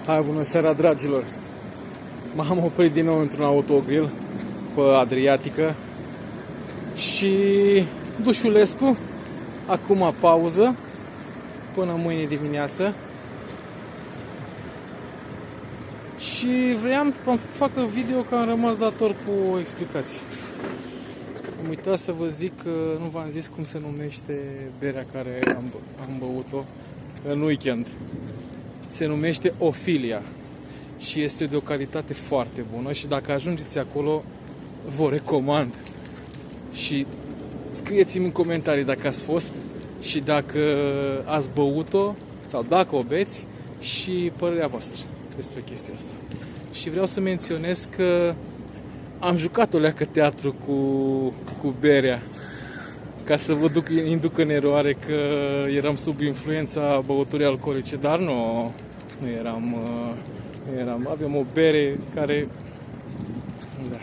Hai, bună seara, dragilor! M-am oprit din nou într-un autogrill pe Adriatică și dușulescu, acum pauză până mâine dimineață. Și vreau să fac video că am rămas dator cu o explicație. Am uitat să vă zic că nu v-am zis cum se numește berea care am băut-o în weekend. Se numește Ophelia și este de o calitate foarte bună și dacă ajungeți acolo, vă recomand. Și scrieți-mi în comentarii dacă ați fost și dacă ați băut-o sau dacă o beți și părerea voastră despre chestia asta. Și vreau să menționez că am jucat o leacă teatru cu berea ca să vă induc în eroare că eram sub influența băuturii alcoolice, dar nu eram, aveam o bere care, da,